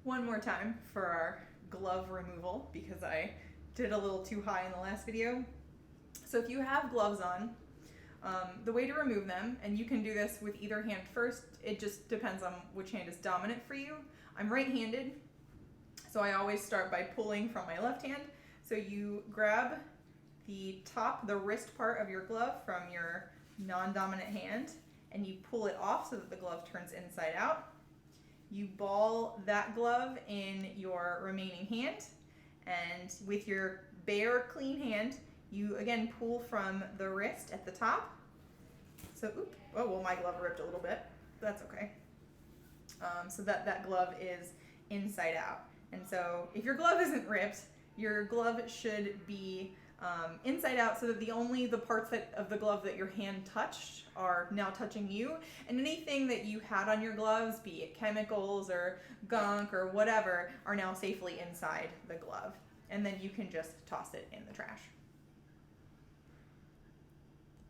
one more time for our glove removal because I did a little too high in the last video. So if you have gloves on, the way to remove them, and you can do this with either hand first, it just depends on which hand is dominant for you. I'm right-handed, so I always start by pulling from my left hand. So you grab the top, the wrist part of your glove from your non-dominant hand, and you pull it off so that the glove turns inside out. You ball that glove in your remaining hand, and with your bare, clean hand, you again pull from the wrist at the top. So, oh, well, my glove ripped a little bit. That's okay. So that glove is inside out. And so if your glove isn't ripped, your glove should be inside out so that the parts of the glove that your hand touched are now touching you. And anything that you had on your gloves, be it chemicals or gunk or whatever, are now safely inside the glove. And then you can just toss it in the trash.